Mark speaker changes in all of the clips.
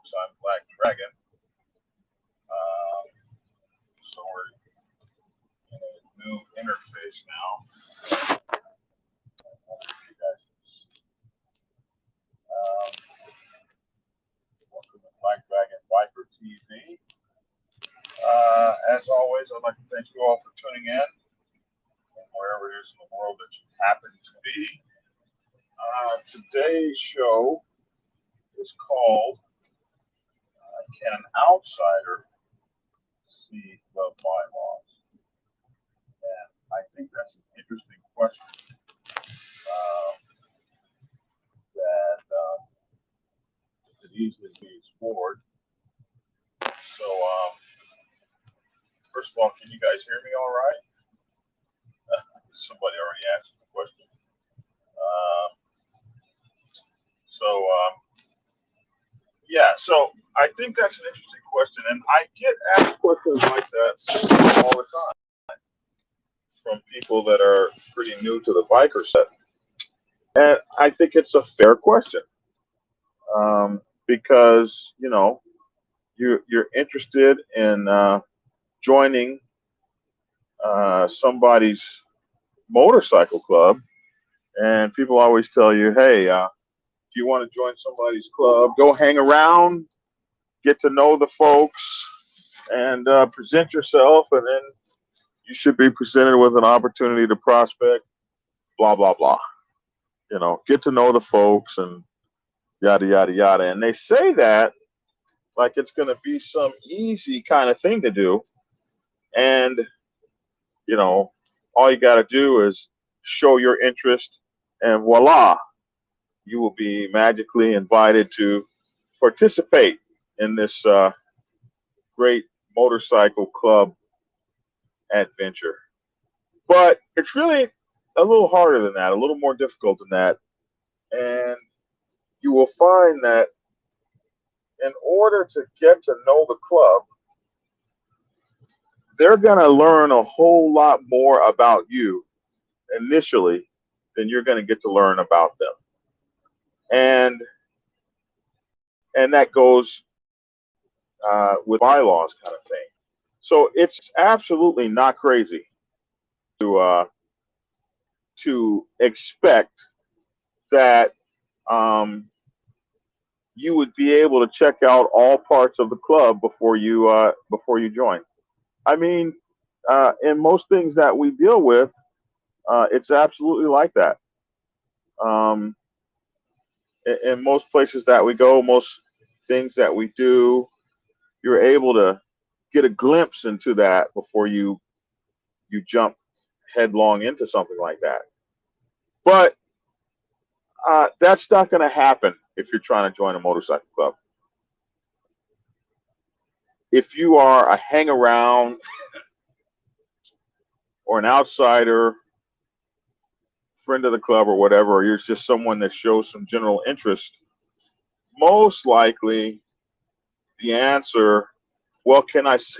Speaker 1: folks. I'm Black Dragon. So we're in a new interface now. Welcome to Black Dragon Viper TV. As always, I'd like to thank you all for tuning in, wherever it is in the world that you happen to be. Today's show is called Can an Outsider See the Bylaws? And I think that's an interesting question that could easily be explored. So, first of all, can you guys hear me all right? Somebody already asked the question. Yeah, so I think that's an interesting question, and I get asked questions like that all the time from people that are pretty new to the biker set, and I think it's a fair question because you're interested in joining somebody's motorcycle club, and people always tell you, hey, if you want to join somebody's club, go hang around, get to know the folks, and present yourself, and then you should be presented with an opportunity to prospect, blah, blah, blah. Get to know the folks and yada, yada, yada. And they say that like it's going to be some easy kind of thing to do. And, all you got to do is show your interest, and voila, you will be magically invited to participate in this great motorcycle club adventure. But it's really a little harder than that, a little more difficult than that. And you will find that in order to get to know the club, they're going to learn a whole lot more about you initially than you're going to get to learn about them. And that goes with bylaws kind of thing. So it's absolutely not crazy to expect that you would be able to check out all parts of the club before you join. I mean, in most things that we deal with, it's absolutely like that. In most places that we go, most things that we do, you're able to get a glimpse into that before you jump headlong into something like that. But that's not going to happen if you're trying to join a motorcycle club. If you are a hang-around or an outsider, friend of the club or whatever, or you're just someone that shows some general interest, most likely the answer, well, can I see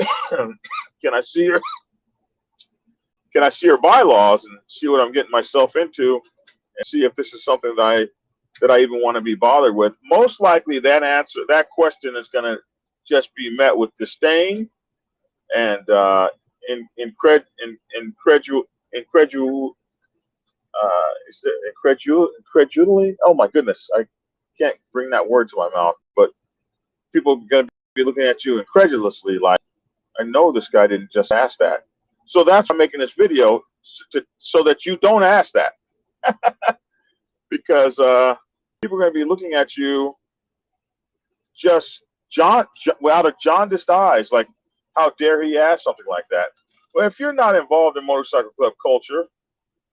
Speaker 1: your bylaws and see what I'm getting myself into, and see if this is something that I even want to be bothered with? Most likely that question is going to just be met with disdain and incredulity. Oh my goodness, I can't bring that word to my mouth. But people are going to be looking at you incredulously, like, I know this guy didn't just ask that. So that's why I'm making this video, so that you don't ask that. Because people are going to be looking at you just out of jaundiced eyes, like, how dare he ask something like that? Well, if you're not involved in motorcycle club culture,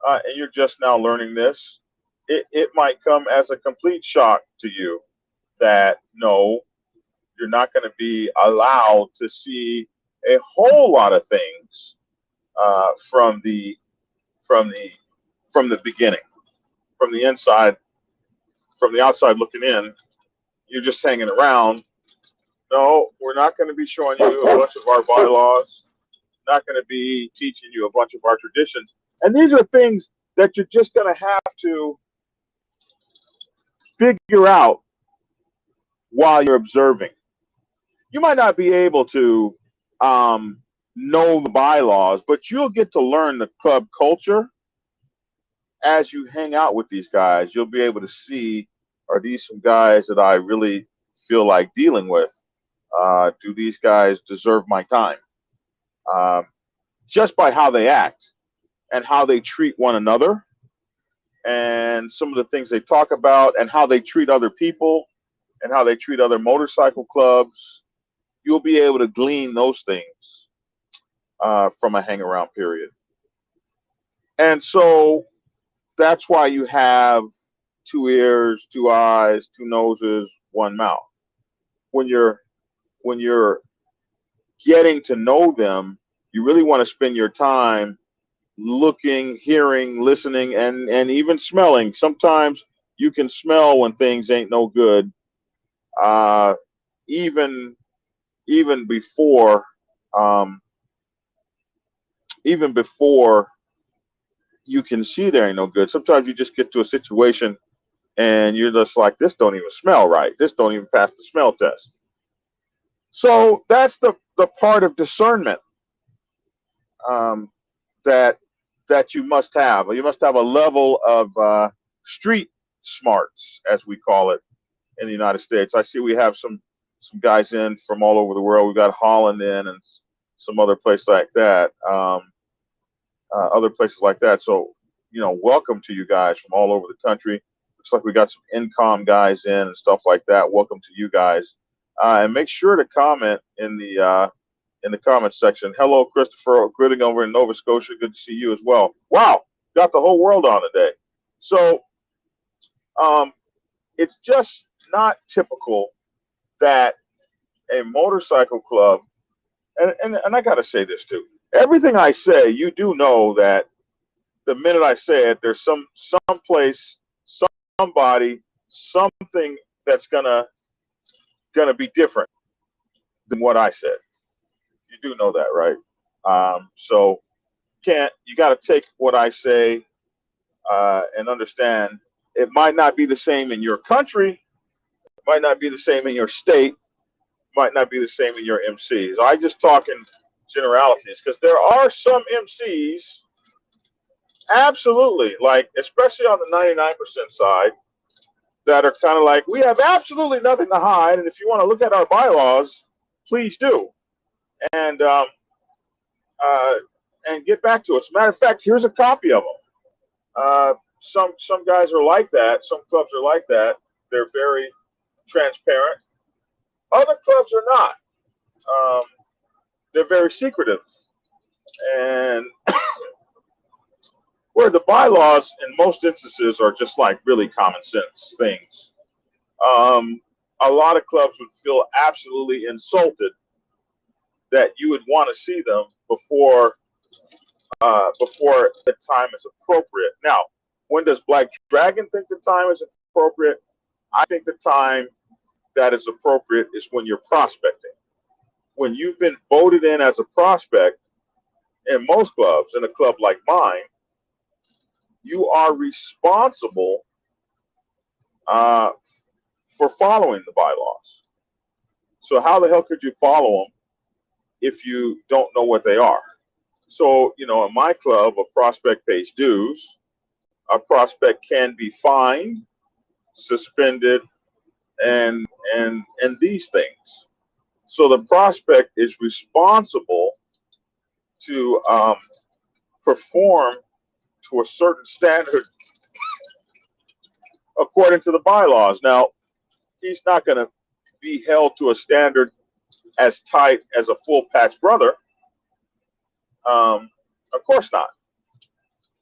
Speaker 1: and you're just now learning this, it might come as a complete shock to you that no, you're not going to be allowed to see a whole lot of things from the beginning, from the inside, from the outside looking in. You're just hanging around. No, we're not going to be showing you a bunch of our bylaws. Not going to be teaching you a bunch of our traditions. And these are things that you're just going to have to figure out while you're observing. You might not be able to know the bylaws, but you'll get to learn the club culture as you hang out with these guys. You'll be able to see, are these some guys that I really feel like dealing with? Do these guys deserve my time? Um, just by how they act and how they treat one another and some of the things they talk about and how they treat other people and how they treat other motorcycle clubs, you'll be able to glean those things from a hang around period. And so that's why you have two ears, two eyes, two noses, one mouth. When you're getting to know them, you really want to spend your time looking, hearing, listening, and even smelling. Sometimes you can smell when things ain't no good, uh, even even before um, even before you can see there ain't no good. Sometimes you just get to a situation and you're just like, this don't even smell right. This don't even pass the smell test. So that's the part of discernment um, that that you must have. You must have a level of street smarts, as we call it in the United States. I see we have some guys in from all over the world. We've got Holland in and some other place like that. Other places like that. So, welcome to you guys from all over the country. Looks like we got some incom guys in and stuff like that. Welcome to you guys. And make sure to comment in the comments section. Hello, Christopher, greeting over in Nova Scotia. Good to see you as well. Wow, got the whole world on today. So it's just not typical that a motorcycle club, and I got to say this too. Everything I say, you do know that the minute I say it, there's some place, somebody, something that's gonna be different than what I said. You do know that, right? So you got to take what I say and understand it might not be the same in your country, it might not be the same in your state, might not be the same in your MCs. I just talk in generalities because there are some MCs, absolutely, like especially on the 99% side, that are kind of like, we have absolutely nothing to hide, and if you want to look at our bylaws, please do, and uh, and get back to it. As a matter of fact, here's a copy of them. Some guys are like that. Some clubs are like that. They're very transparent. Other clubs are not. Um, they're very secretive, and where the bylaws in most instances are just like really common sense things. Um, a lot of clubs would feel absolutely insulted that you would want to see them before the time is appropriate. Now, when does Black Dragon think the time is appropriate? I think the time that is appropriate is when you're prospecting. When you've been voted in as a prospect, in most clubs, in a club like mine, you are responsible uh, for following the bylaws. So how the hell could you follow them if you don't know what they are? So, in my club, a prospect pays dues. A prospect can be fined, suspended, and these things. So the prospect is responsible to perform to a certain standard according to the bylaws. Now, he's not going to be held to a standard as tight as a full patch brother. Of course not,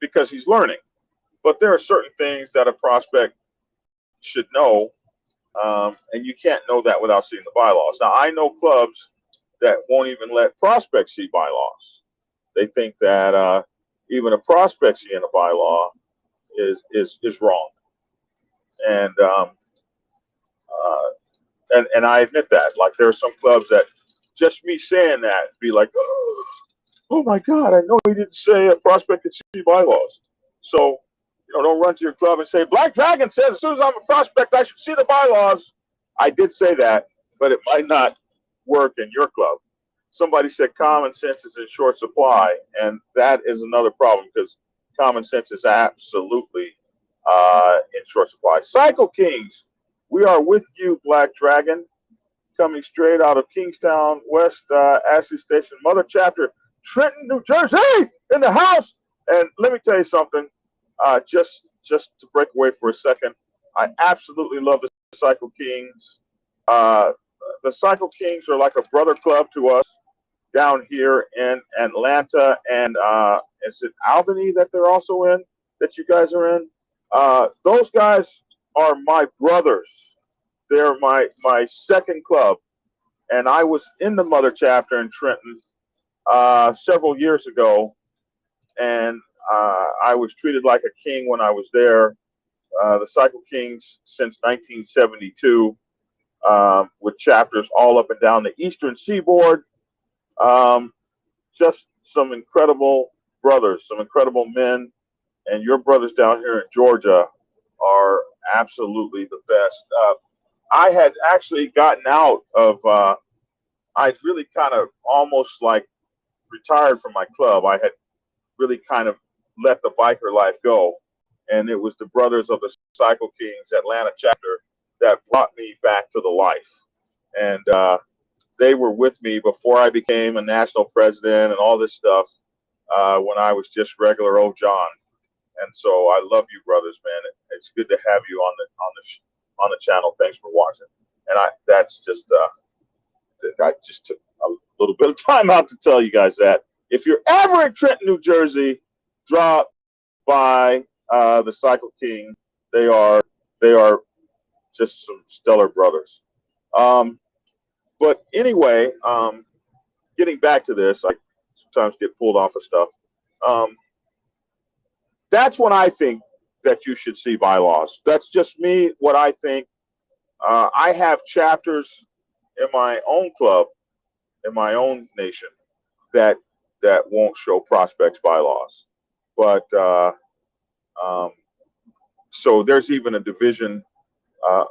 Speaker 1: because he's learning. But there are certain things that a prospect should know, and you can't know that without seeing the bylaws. Now, I know clubs that won't even let prospects see bylaws. They think that even a prospect seeing a bylaw is wrong, and and I admit that. Like there are some clubs that just me saying that be like, oh my God, I know he didn't say a prospect could see bylaws. So don't run to your club and say Black Dragon says as soon as I'm a prospect I should see the bylaws. I did say that, but it might not work in your club. Somebody said common sense is in short supply, and that is another problem because common sense is absolutely in short supply. Cycle Kings, we are with you, Black Dragon, coming straight out of Kingstown, West Ashley Station, Mother Chapter, Trenton, New Jersey, in the house. And let me tell you something, just to break away for a second, I absolutely love the Cycle Kings. The Cycle Kings are like a brother club to us down here in Atlanta, and is it Albany that they're also in, that you guys are in? Those guys are my brothers. They're my second club, and I was in the Mother Chapter in Trenton several years ago, and I was treated like a king when I was there. The Cycle Kings since 1972, with chapters all up and down the Eastern Seaboard. Just some incredible brothers, some incredible men, and your brothers down here in Georgia are absolutely the best. I had actually gotten out of, I'd really kind of almost like retired from my club. I had really kind of let the biker life go. And it was the brothers of the Cycle Kings Atlanta chapter that brought me back to the life. And they were with me before I became a national president and all this stuff when I was just regular old John. And so I love you, brothers, man. It's good to have you on the channel. Thanks for watching. And that's just I just took a little bit of time out to tell you guys that if you're ever in Trenton, New Jersey, drop by the Cycle King. They are just some stellar brothers. But anyway, getting back to this, I sometimes get pulled off of stuff. That's when I think that you should see Bylaws. That's just me, what I think. I have chapters in my own club, in my own nation, that won't show prospects Bylaws. But so there's even a division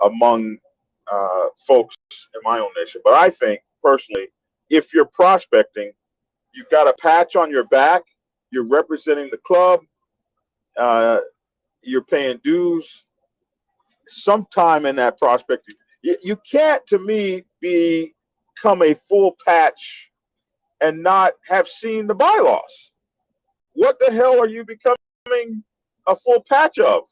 Speaker 1: among folks in my own nation. But I think personally, if you're prospecting, you've got a patch on your back, you're representing the club, you're paying dues sometime in that prospecting. You can't, to me, become a full patch and not have seen the Bylaws. What the hell are you becoming a full patch of?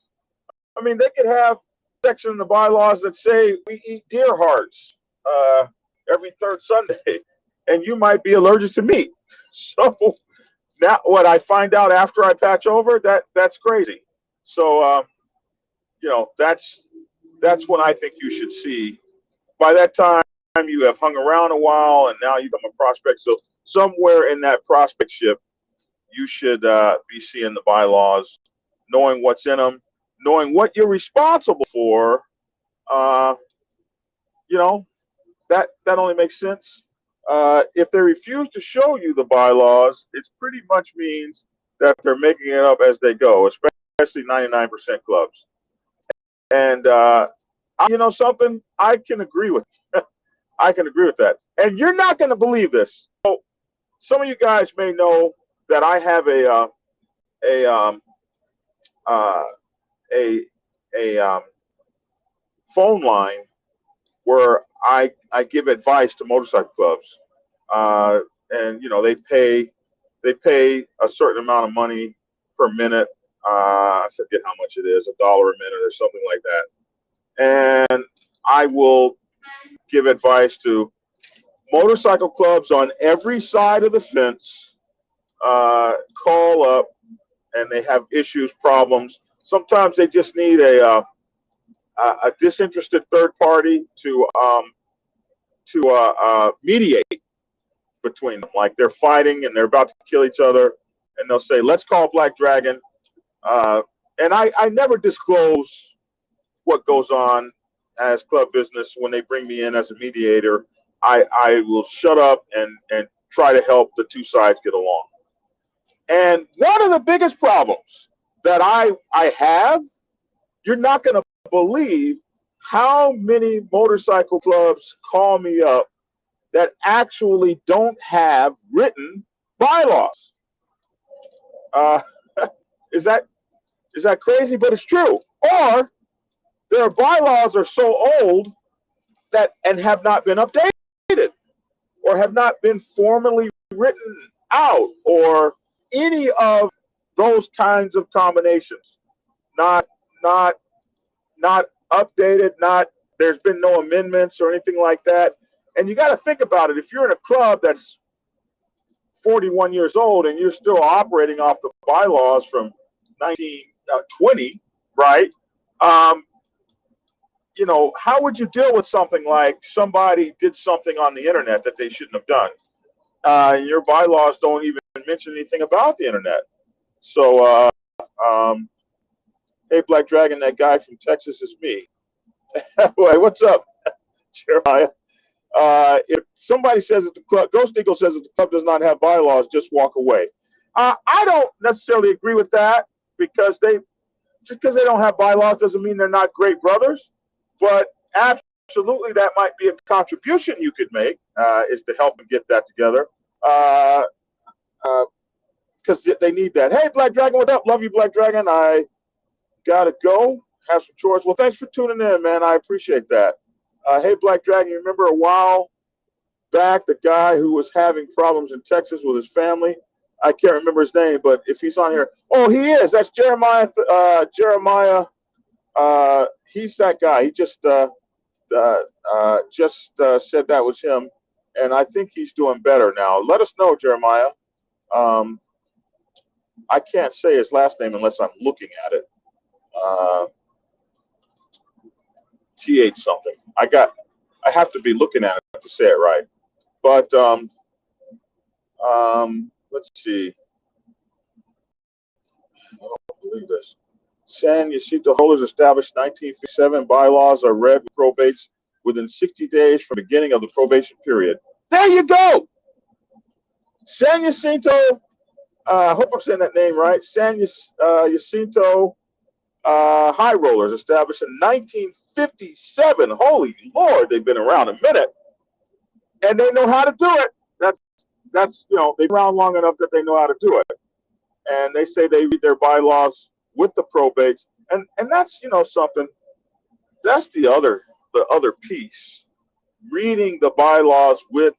Speaker 1: I mean, they could have a section in the Bylaws that say we eat deer hearts every third Sunday, and you might be allergic to meat. So now what I find out after I patch over, that's crazy. So you know, that's what I think you should see. By that time, you have hung around a while, and now you become a prospect. So somewhere in that prospectship, you should be seeing the Bylaws, knowing what's in them, knowing what you're responsible for. You know, that only makes sense. If they refuse to show you the Bylaws, it pretty much means that they're making it up as they go, especially 99% clubs. And you know something, I can agree with. I can agree with that. And you're not going to believe this. So some of you guys may know that I have a phone line where I give advice to motorcycle clubs, and you know they pay a certain amount of money per minute. I forget how much it is, $1 a minute or something like that. And I will give advice to motorcycle clubs on every side of the fence. Call up, and they have issues, problems. Sometimes they just need a disinterested third party to mediate between them. Like they're fighting and they're about to kill each other, and they'll say, "Let's call Black Dragon." And I never disclose what goes on as club business when they bring me in as a mediator. I will shut up and try to help the two sides get along. And one of the biggest problems that I have, you're not going to believe how many motorcycle clubs call me up that actually don't have written bylaws. Uh, is that crazy? But it's true. Or their bylaws are so old that and have not been updated, or have not been formally written out, or any of those kinds of combinations. Not not not updated. Not There's been no amendments or anything like that. And you got to think about it. If you're in a club that's 41 years old and you're still operating off the bylaws from 1920, right? Um, how would you deal with something like somebody did something on the internet that they shouldn't have done? Your bylaws don't even mention anything about the internet. So, um, hey, Black Dragon, that guy from Texas is me. Wait, what's up, Jeremiah? If somebody says that the club, Ghost Eagle says that the club does not have bylaws, just walk away. I don't necessarily agree with that, because just because they don't have bylaws doesn't mean they're not great brothers. But absolutely, that might be a contribution you could make, is to help them get that together. Because they need that. Hey, Black Dragon, what up? Love you, Black Dragon. I gotta go have some chores. Well, thanks for tuning in, man. I appreciate that. Hey, Black Dragon, you remember a while back the guy who was having problems in Texas with his family? I can't remember his name, but if he's on here, oh, he is. That's Jeremiah. Jeremiah. He's that guy. He just said that was him, and I think he's doing better now. Let us know, Jeremiah. I can't say his last name unless I'm looking at it. TH something. I have to be looking at it to say it right. But let's see. I don't believe this. San Jacinto holders established 1957 bylaws are read with probates within 60 days from the beginning of the probation period. There you go. San Jacinto. I hope I'm saying that name right. San Jacinto High Rollers, established in 1957. Holy Lord, they've been around a minute, and they know how to do it. That's they've been around long enough that they know how to do it. And they say they read their bylaws with the probates, and that's something. That's the other piece. Reading the bylaws with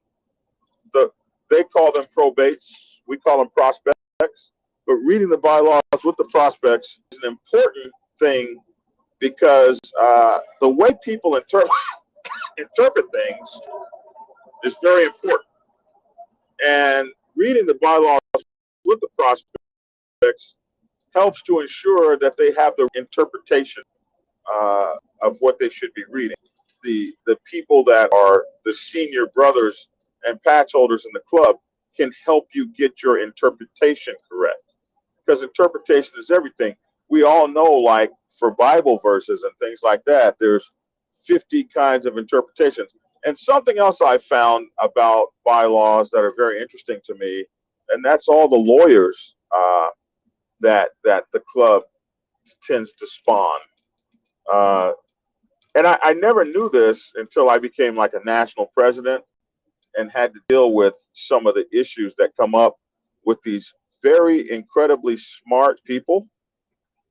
Speaker 1: they call them probates, we call them prospects, but reading the bylaws with the prospects is an important thing, because the way people interpret things is very important. And reading the bylaws with the prospects helps to ensure that they have the interpretation of what they should be reading. The people that are the senior brothers and patch holders in the club can help you get your interpretation correct, because interpretation is everything. We all know, like for Bible verses and things like that, there's 50 kinds of interpretations. And something else I found about bylaws that are very interesting to me, and that's all the lawyers that the club tends to spawn. And I never knew this until I became like a national president and had to deal with some of the issues that come up with these very incredibly smart people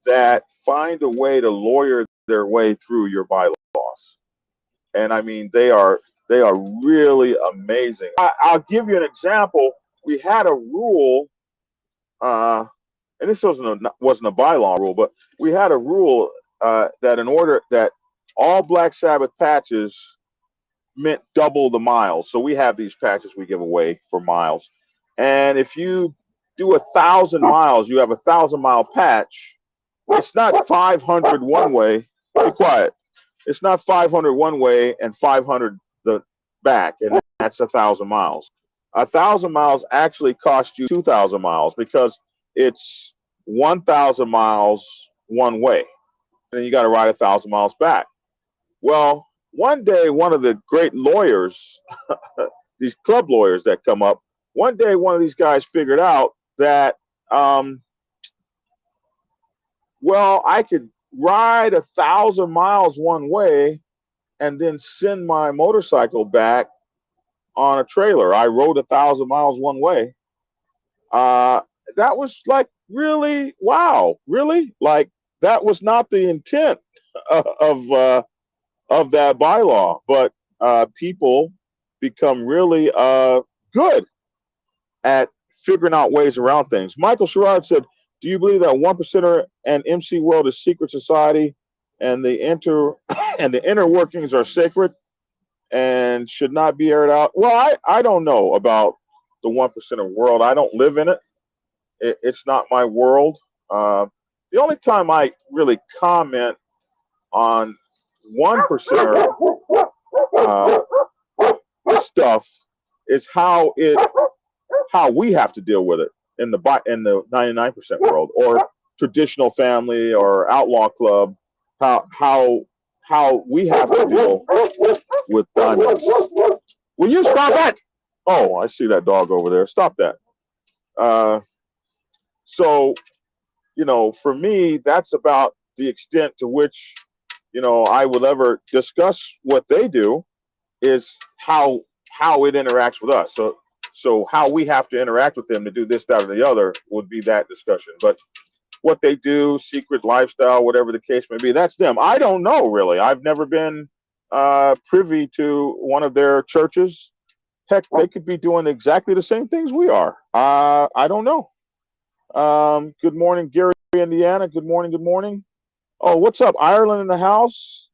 Speaker 1: that find a way to lawyer their way through your bylaws. And I mean, they are really amazing. I'll give you an example. We had a rule, and this wasn't a bylaw rule, but we had a rule that in order that all Black Sabbath patches meant double the miles. So we have these patches we give away for miles, and if you do 1,000 miles, you have 1,000-mile patch. It's not 500 one way. Be quiet. It's not 500 one way and 500 the back, and that's 1,000 miles. 1,000 miles actually cost you 2,000 miles, because it's 1,000 miles one way, and then you got to ride 1,000 miles back. Well, one day, one of the great lawyers, these club lawyers that come up, one day one of these guys figured out that, well, I could ride 1,000 miles one way and then send my motorcycle back on a trailer. I rode 1,000 miles one way. That was like really wow, really like that was not the intent of that bylaw, but people become really good at figuring out ways around things. Michael Sherrod said, "Do you believe that 1%er and MC world is secret society, and the and the inner workings are sacred and should not be aired out?" Well, I don't know about the 1%er world. I don't live in it. It's not my world. The only time I really comment on 1%er stuff is how we have to deal with it in the 99% world, or traditional family or outlaw club. How we have to deal with diamonds. Will you stop that? Oh, I see that dog over there. Stop that. So, for me, that's about the extent to which, I will ever discuss what they do, is how it interacts with us. So how we have to interact with them to do this, that, or the other would be that discussion. But what they do, secret lifestyle, whatever the case may be, that's them. I don't know, really. I've never been privy to one of their churches. Heck, they could be doing exactly the same things we are. I don't know. Good morning, Gary, Indiana. Good morning, good morning. Oh, what's up? Ireland in the house.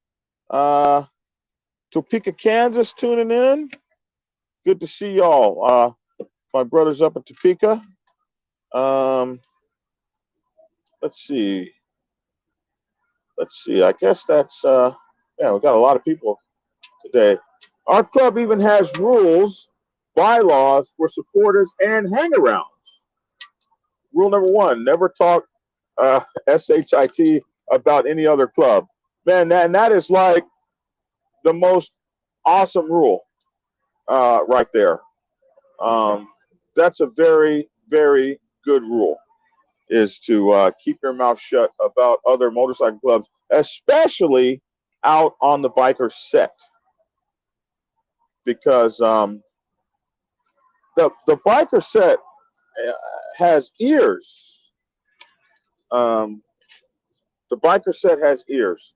Speaker 1: Topeka, Kansas, tuning in. Good to see y'all. My brother's up in Topeka. Let's see. I guess that's yeah. We got a lot of people today. Our club even has rules, bylaws for supporters and hang-arounds. Rule number 1: never talk SHIT about any other club. Man, that is like the most awesome rule right there. That's a very, very good rule, is to keep your mouth shut about other motorcycle clubs, especially out on the biker set, because the biker set has ears. The biker set has ears,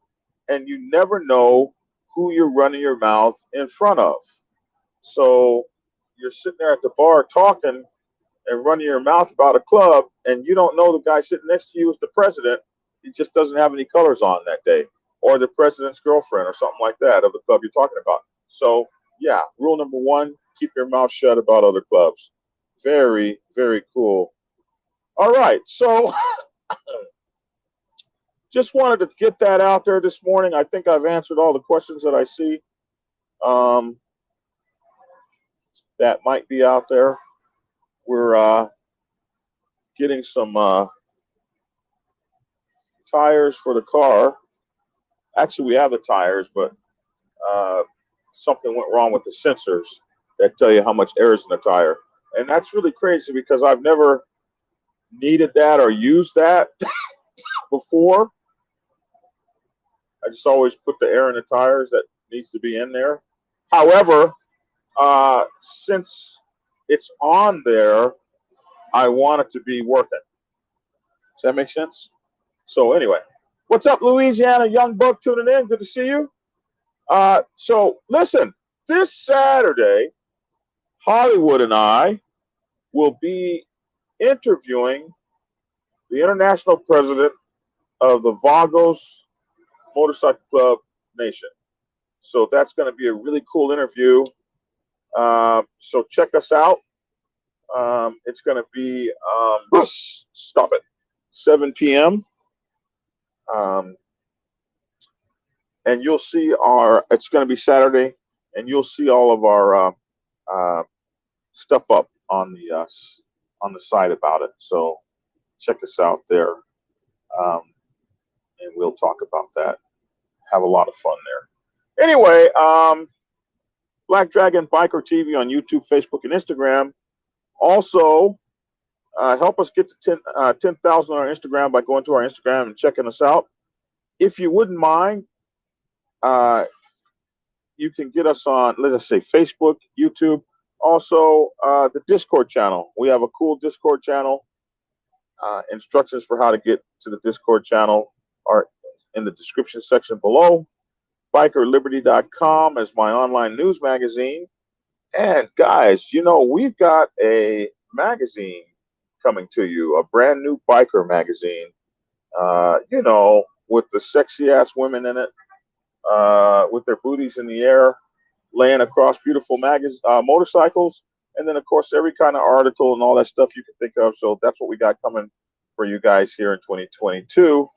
Speaker 1: and you never know who you're running your mouth in front of. So you're sitting there at the bar talking and running your mouth about a club, and you don't know the guy sitting next to you is the president. He just doesn't have any colors on that day, or the president's girlfriend, or something like that, of the club you're talking about. So yeah, rule number 1: keep your mouth shut about other clubs. Very, very cool. All right, so just wanted to get that out there this morning. I think I've answered all the questions that I see that might be out there. We're getting some tires for the car. Actually, we have the tires, but something went wrong with the sensors that tell you how much air is in the tire. And that's really crazy, because I've never needed that or used that before. I just always put the air in the tires that needs to be in there. However, since it's on there, I want it to be working. Does that make sense? So anyway, what's up, Louisiana? Young Buck tuning in. Good to see you. So listen, this Saturday, Hollywood and I will be interviewing the international president of the Vagos Motorcycle Club Nation. So that's going to be a really cool interview. So check us out. It's going to be, stop it, 7 p.m. And you'll see it's going to be Saturday, and you'll see all of our stuff up on the site about it. So check us out there, and we'll talk about that. Have a lot of fun there. Anyway, Black Dragon Biker TV on YouTube, Facebook, and Instagram. Also, help us get to 10,000 on our Instagram by going to our Instagram and checking us out. If you wouldn't mind, you can get us on, let us say, Facebook, YouTube, Also, the Discord channel. We have a cool Discord channel. Instructions for how to get to the Discord channel are in the description section below. BikerLiberty.com is my online news magazine. And guys, we've got a magazine coming to you, a brand new biker magazine, with the sexy ass women in it, with their booties in the air, laying across beautiful motorcycles, and then of course every kind of article and all that stuff you can think of. So that's what we got coming for you guys here in 2022.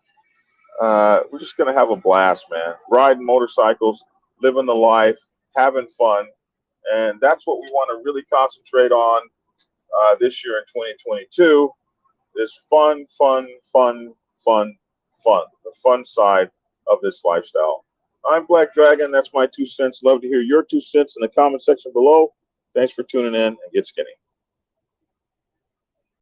Speaker 1: We're just gonna have a blast, man. Riding motorcycles, living the life, having fun, and that's what we want to really concentrate on this year in 2022. Is fun, fun, fun, fun, fun. The fun side of this lifestyle. I'm Black Dragon. That's my 2 cents. Love to hear your 2 cents in the comment section below. Thanks for tuning in and get skinny.